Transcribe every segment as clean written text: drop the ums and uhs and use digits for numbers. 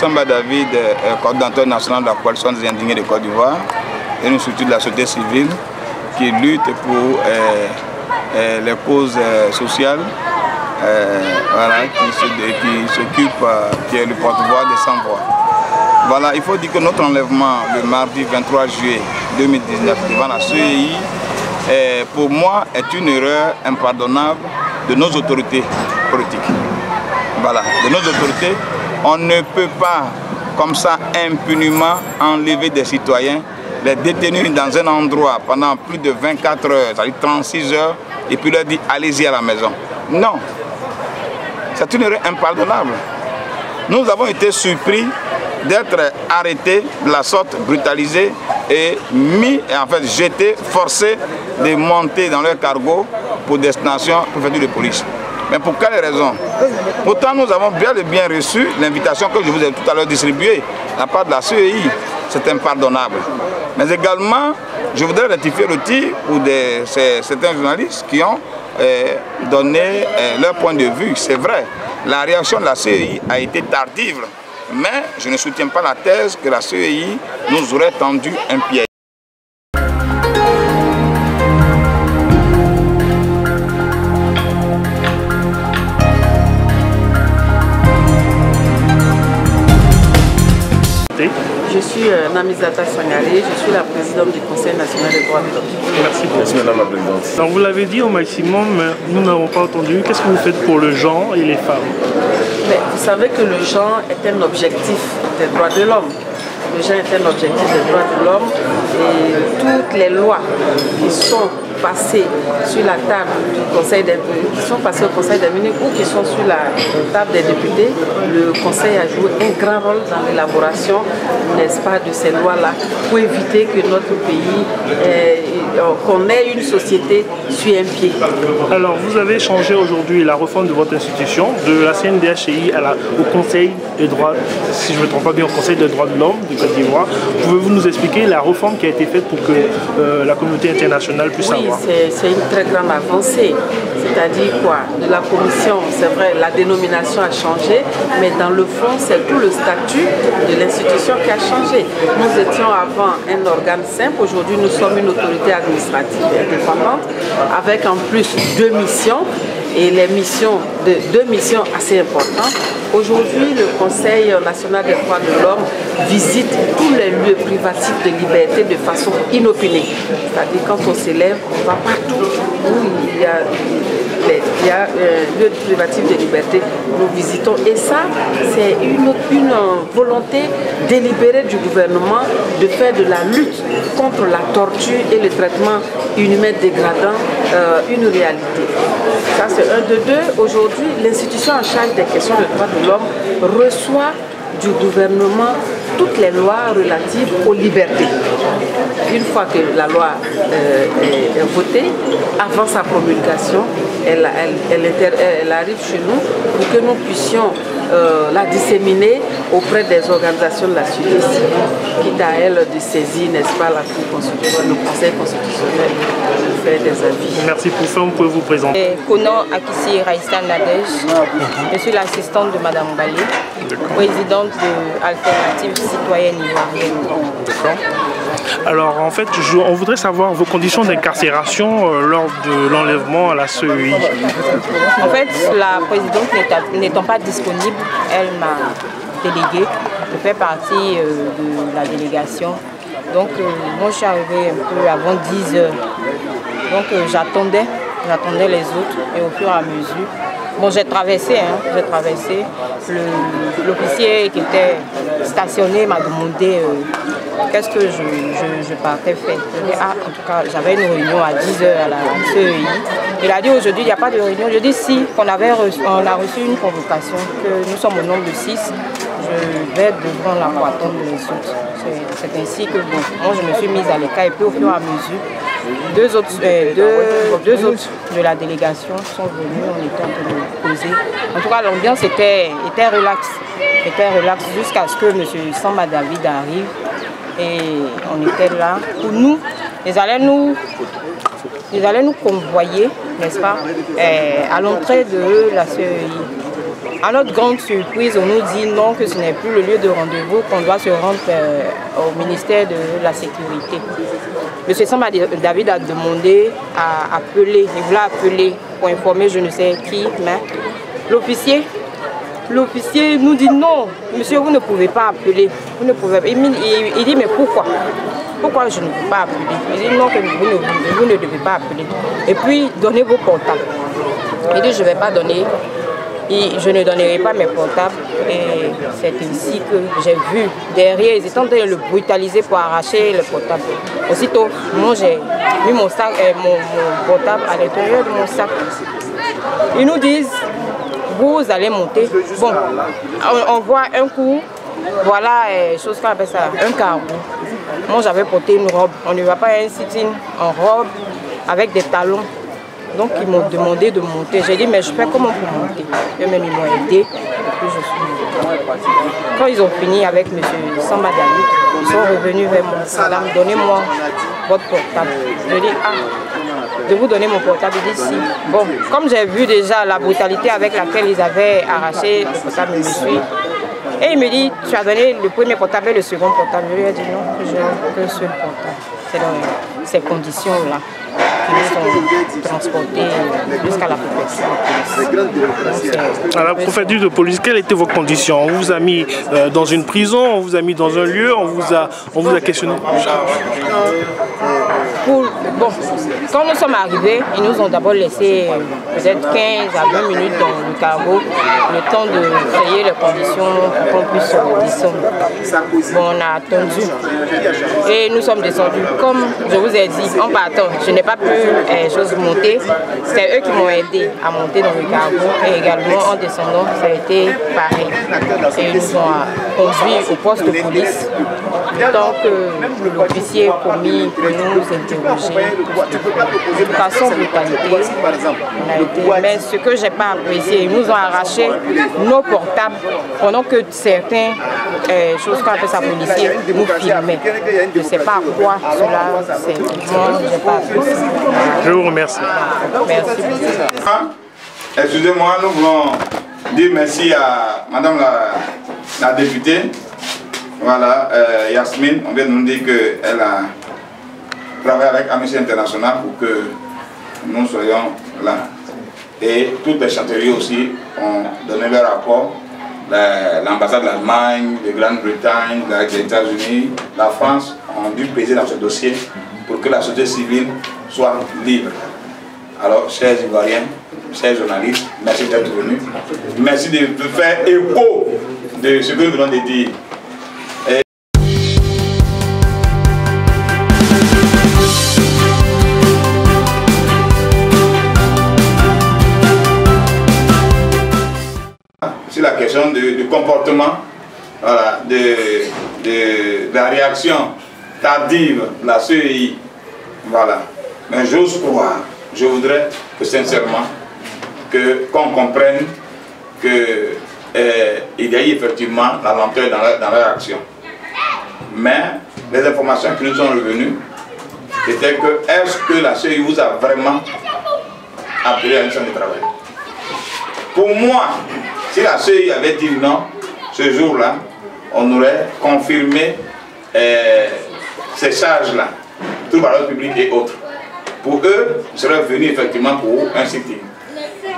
Samba David, coordinateur national de la coalition des indignés de Côte d'Ivoire, et une structure de la société civile qui lutte pour les causes sociales, voilà, qui s'occupe, qui est le porte-voix des sans-voix. Voilà, il faut dire que notre enlèvement le mardi 23 juillet 2019 devant la CEI, pour moi, est une erreur impardonnable de nos autorités politiques. Voilà, de nos autorités. On ne peut pas, comme ça, impunément enlever des citoyens, les détenir dans un endroit pendant plus de 24 heures, c'est-à-dire 36 heures, et puis leur dire allez-y à la maison. Non, c'est une erreur impardonnable. Nous avons été surpris d'être arrêtés de la sorte, brutalisés et mis, et en fait jetés, forcés de monter dans leur cargo pour destination préfecture de police. Mais pour quelle raison? Pourtant, nous avons bien et bien reçu l'invitation que je vous ai tout à l'heure distribuée à la part de la CEI. C'est impardonnable. Mais également, je voudrais rectifier le tir pour certains journalistes qui ont donné leur point de vue. C'est vrai, la réaction de la CEI a été tardive, mais je ne soutiens pas la thèse que la CEI nous aurait tendu un piège. Je suis Namizata Sangaré, je suis la présidente du Conseil national des droits de l'homme. Merci beaucoup. Merci Madame la Présidente. Donc vous l'avez dit au maximum, mais nous n'avons pas entendu. Qu'est-ce que vous faites pour le genre et les femmes? Mais vous savez que le genre est un objectif des droits de l'homme. Le genre est un objectif des droits de l'homme et toutes les lois qui sont passées sur la table du Conseil des qui sont passées au Conseil des ministres ou qui sont sur la table des députés, le Conseil a joué un grand rôle dans l'élaboration, n'est-ce pas, de ces lois-là pour éviter que notre pays, qu'on ait une société sur un pied. Alors vous avez changé aujourd'hui la réforme de votre institution, de la CNDHI au Conseil des droits, si je ne me trompe pas bien, au Conseil des droits de l'homme de Côte d'Ivoire. Pouvez-vous nous expliquer la réforme qui a été faite pour que la communauté internationale puisse savoir? C'est une très grande avancée. C'est-à-dire quoi? De la commission, c'est vrai, la dénomination a changé, mais dans le fond, c'est tout le statut de l'institution qui a changé. Nous étions avant un organe simple, aujourd'hui nous sommes une autorité administrative indépendante, avec en plus 2 missions, et les missions, deux missions assez importantes. Aujourd'hui, le Conseil national des droits de l'homme visite tous les lieux privatifs de liberté de façon inopinée. C'est-à-dire quand on s'élève, on va partout où il y a lieu privatif de liberté, nous visitons. Et ça, c'est une volonté délibérée du gouvernement de faire de la lutte contre la torture et le traitement inhumain dégradant une réalité. Ça, c'est un de deux. Aujourd'hui, l'institution en charge des questions de droits de l'homme reçoit du gouvernement toutes les lois relatives aux libertés. Une fois que la loi est votée, avant sa promulgation, elle arrive chez nous pour que nous puissions la disséminer auprès des organisations de la société civile, quitte à elle de saisir, n'est-ce pas, la Cour constitutionnelle, le Conseil constitutionnel, pour faire des avis. Merci pour ça, vous pouvez vous présenter. Kono Akissi Raïssa Nadej, je suis l'assistante de Madame Balé, présidente de Alternative Citoyenne Ivoirienne. D'accord. Alors en fait, on voudrait savoir vos conditions d'incarcération lors de l'enlèvement à la CEI. En fait, la présidente n'étant pas disponible, elle m'a délégué. Je fais partie de la délégation. Donc moi je suis arrivée un peu avant 10 heures. Donc j'attendais les autres et au fur et à mesure. Bon, j'ai traversé. L'officier qui était stationné m'a demandé qu'est-ce que je partais faire. Je dis, en tout cas, j'avais une réunion à 10 h à la CEI. Il a dit aujourd'hui, il n'y a pas de réunion. Je dis si, on a reçu une convocation, que nous sommes au nombre de 6. Je vais devant la attendre les autres. C'est ainsi que bon, moi je me suis mise à l'écart et puis au fur et à mesure, deux autres de la délégation sont venus, on était en train de causer. En tout cas, l'ambiance était relaxe. Jusqu'à ce que M. Samba David arrive et on était là. Pour nous, ils allaient nous convoyer, n'est-ce pas, à l'entrée de la CEI. À notre grande surprise, on nous dit non, que ce n'est plus le lieu de rendez-vous, qu'on doit se rendre au ministère de la Sécurité. M. Samba David a demandé à appeler, il voulait appeler pour informer je ne sais qui, mais l'officier nous dit non, monsieur, vous ne pouvez pas appeler. Vous ne pouvez pas. Il dit mais pourquoi? Pourquoi je ne peux pas appeler? Il dit non, que vous ne devez pas appeler. Et puis donnez vos portables. Il dit je ne vais pas donner. Je ne donnerai pas mes portables. Et c'est ainsi que j'ai vu derrière, ils étaient en train de le brutaliser pour arracher le portable. Aussitôt, moi j'ai mis mon sac, mon portable à l'intérieur de mon sac. Ils nous disent vous allez monter. Bon, on voit un coup, voilà, chose qu'on appelle ça, un cargo. Moi j'avais porté une robe. On ne va pas à un sit-in en robe avec des talons. Donc ils m'ont demandé de monter. J'ai dit mais je fais comment pour monter? Eux-mêmes ils m'ont aidé. Et puis je suis montée. Quand ils ont fini avec M. Samba David, ils sont revenus vers moi. Madame, donnez-moi votre portable. Je dis ah. De vous donner mon portable, il dit si. Bon, comme j'ai vu déjà la brutalité avec laquelle ils avaient arraché le portable, je me suis. Et il me dit, tu as donné le premier portable et le second portable. Je lui ai dit non, je n'ai qu'un seul portable. C'est dans ces conditions-là qui nous ont transportés jusqu'à la préfecture. À la préfecture de police, quelles étaient vos conditions? On vous a mis dans une prison, on vous a mis dans un lieu, on vous a questionné. Bon, quand nous sommes arrivés, ils nous ont d'abord laissé peut-être 15 à 20 minutes dans le cargo, le temps de créer les conditions pour qu'on puisse descendre. Bon, on a attendu et nous sommes descendus. Comme je vous ai dit, en partant, je n'ai pas pu monter. C'est eux qui m'ont aidé à monter dans le cargo et également en descendant, ça a été pareil. Et ils nous ont conduits au poste de police. Tant que l'officier commis pour nous interroger, de façon brutalité, on a été. Mais ce que je n'ai pas apprécié, ils nous ont arraché nos portables pendant que certains choses qu'on appelle ça policiers nous filmaient. Je ne sais pas à quoi cela c'est. Moi, je n'ai pas apprécié. Je vous remercie. Merci. Excusez-moi, nous voulons dire merci à Madame la députée. Voilà, Yasmine, on vient de nous dire qu'elle a travaillé avec Amnesty International pour que nous soyons là. Et toutes les chancelleries aussi ont donné leur rapport. L'ambassade de l'Allemagne, de Grande-Bretagne, des États-Unis, la France ont dû peser dans ce dossier pour que la société civile soit libre. Alors, chers Ivoiriens, chers journalistes, merci d'être venus. Merci de faire écho de ce que nous venons de dire. Sur la question du comportement, voilà, de la réaction tardive de la CEI, voilà. Mais j'ose croire, je voudrais que sincèrement, qu'on comprenne qu'il y a eu effectivement la lenteur dans leur action. Mais les informations qui nous sont revenues, c'était que est-ce que la CEI vous a vraiment appelé à une mission de travail? Pour moi, si la CEI avait dit non, ce jour-là, on aurait confirmé ces charges-là, tout le valeur public et autres. Pour eux, ils seraient venus effectivement pour un sitting.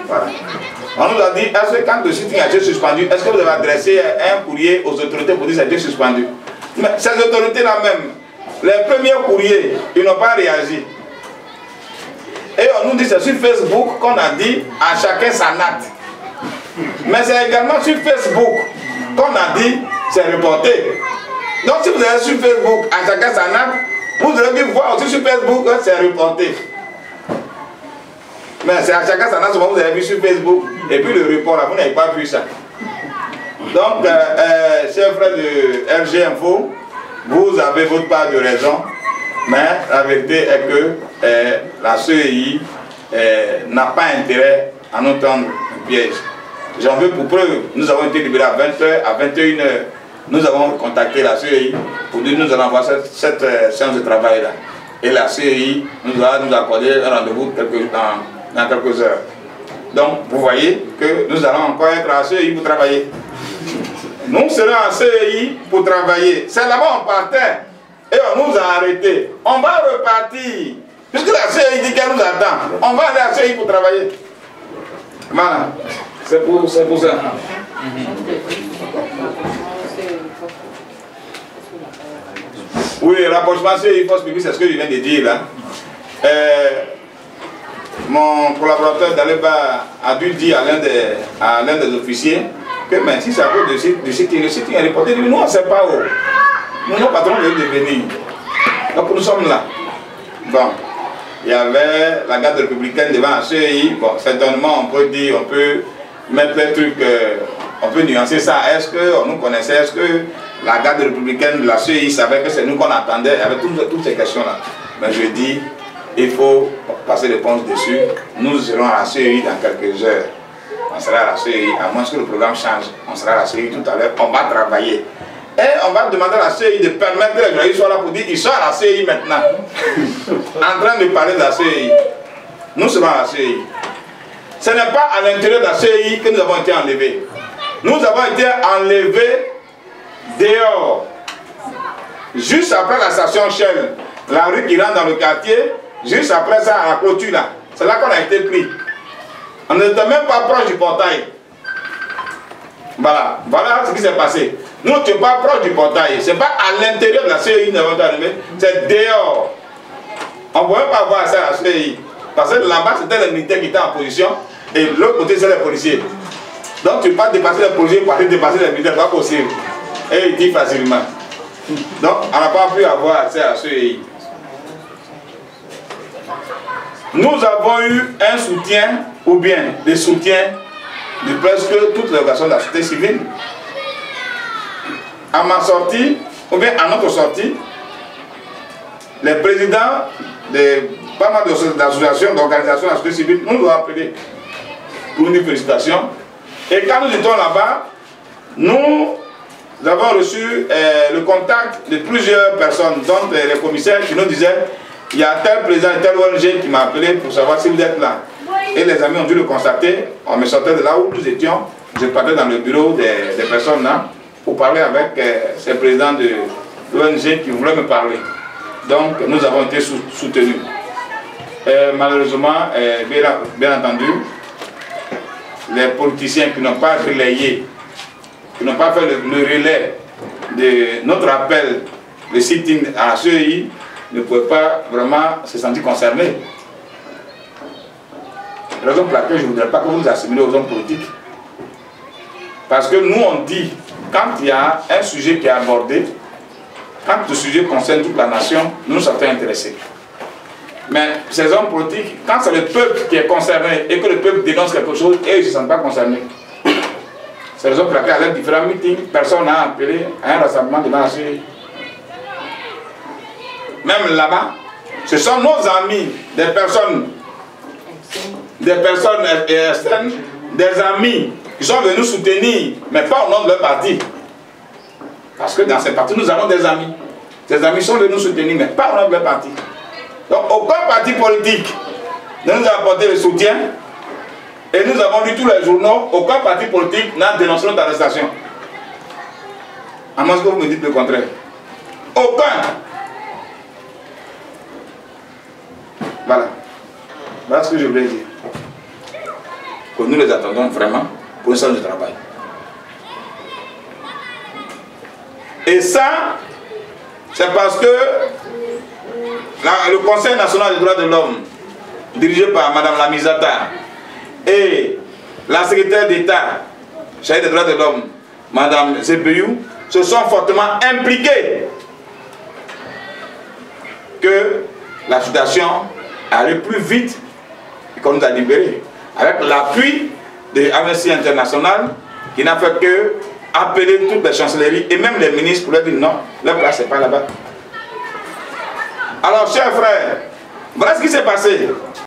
Voilà. On nous a dit, est-ce que quand le sitting a été suspendu, est-ce que vous avez adressé un courrier aux autorités pour dire que ça a été suspendu? Mais ces autorités-là même, les premiers courriers, ils n'ont pas réagi. Et on nous dit, c'est sur Facebook qu'on a dit à chacun sa natte. Mais c'est également sur Facebook qu'on a dit c'est reporté. Donc si vous allez sur Facebook à chacun sa nappe, vous aurez pu voir aussi sur Facebook que c'est reporté. Mais c'est à chacun sa nappe, souvent vous avez vu sur Facebook. Et puis le report là, vous n'avez pas vu ça. Donc, chers frères de RG Info, vous avez votre part de raison. Mais la vérité est que la CEI n'a pas intérêt à nous tendre un piège. J'en veux pour preuve, nous avons été libérés à 20h, à 21h, nous avons contacté la CEI pour dire que nous allons avoir cette séance de travail là. Et la CEI nous a accordé un rendez-vous dans quelques heures. Donc, vous voyez que nous allons encore être à CEI pour travailler. Nous serons à CEI pour travailler. C'est là-bas on partait et on nous a arrêtés. On va repartir. Puisque la CEI dit qu'elle nous attend, on va aller à CEI pour travailler. Voilà. C'est pour ça. Oui, rapprochement CEI, force publique, c'est ce que je viens de dire là. Mon collaborateur d'Aleba a dû dire à l'un des officiers que mais si ça cause de sitting, le sitting est reporté. Nous, on ne sait pas où. Nous, nos patrons veulent devenir. Donc nous sommes là. Bon, il y avait la garde républicaine devant la CEI. Bon, certainement, on peut dire, on peut mettre les trucs, on peut nuancer ça. Est-ce qu'on nous connaissait? Est-ce que la garde républicaine de la CEI savait que c'est nous qu'on attendait avec toutes ces questions-là? Mais je dis, il faut passer l'éponge dessus. Nous serons à la CEI dans quelques heures. On sera à la CEI, à moins que le programme change. On sera à la CEI tout à l'heure. On va travailler. Et on va demander à la CEI de permettre que les journalistes soient là pour dire qu'ils sont à la CEI maintenant. En train de parler de la CEI. Nous serons à la CEI. Ce n'est pas à l'intérieur de la CEI que nous avons été enlevés. Nous avons été enlevés dehors. Juste après la station Shell, la rue qui rentre dans le quartier, juste après ça, à la clôture là. C'est là qu'on a été pris. On n'était même pas proche du portail. Voilà, voilà ce qui s'est passé. Nous ne sommes pas proche du portail. Ce n'est pas à l'intérieur de la CEI que nous avons été arrivés, c'est dehors. On ne pouvait pas voir ça à la CEI. Parce que là-bas, c'était les militaires qui étaient en position et de l'autre côté, c'est les policiers. Donc tu ne peux pas dépasser les policiers pour aller dépasser les militaires, pas possible. Et il dit facilement. Donc on n'a pas pu avoir accès à la CEI. Nous avons eu un soutien, ou bien des soutiens de presque toutes les organisations de la société civile. À ma sortie, ou bien à notre sortie, les présidents de pas mal d'associations, d'organisations de la société civile nous ont appelés pour une félicitation. Et quand nous étions là-bas, nous avons reçu le contact de plusieurs personnes, dont les commissaires qui nous disaient il y a tel président et tel ONG qui m'a appelé pour savoir si vous êtes là. Et les amis ont dû le constater. On me sortait de là où nous étions. Je partais dans le bureau des personnes là pour parler avec ces présidents de l'ONG qui voulaient me parler. Donc nous avons été soutenus. Malheureusement, bien entendu, les politiciens qui n'ont pas relayé, qui n'ont pas fait le relais de notre appel de sitting à la CEI, ne pouvaient pas vraiment se sentir concernés. Raison pour laquelle je ne voudrais pas que vous vous assimilez aux hommes politiques. Parce que nous on dit, quand il y a un sujet qui est abordé, quand ce sujet concerne toute la nation, nous nous sommes intéressés. Mais ces hommes politiques, quand c'est le peuple qui est concerné et que le peuple dénonce quelque chose, ils ne se sentent pas concernés. C'est la raison pour laquelle à l'un différents meetings, personne n'a appelé à un rassemblement de la CEI. Même là-bas, ce sont nos amis, des personnes externes, des amis qui sont venus soutenir, mais pas au nom de leur parti. Parce que dans ces partis, nous avons des amis. Ces amis sont venus nous soutenir, mais pas au nom de leur parti. Donc aucun parti politique ne nous a apporté le soutien. Et nous avons lu tous les journaux, aucun parti politique n'a dénoncé notre arrestation. À moins que vous me dites le contraire. Aucun. Voilà. Voilà ce que je voulais dire. Que nous les attendons vraiment pour une séance de travail. Et ça, c'est parce que le Conseil national des droits de l'homme, dirigé par Mme Lamizata, et la secrétaire d'État chargée des droits de l'homme, Mme Zebeyou, se sont fortement impliqués que la situation allait plus vite qu'on nous a libérés. Avec l'appui de Amnesty International, qui n'a fait que appeler toutes les chancelleries et même les ministres pour leur dire non, leur place n'est pas là-bas. Alors, chers frères, voilà ce qui s'est passé.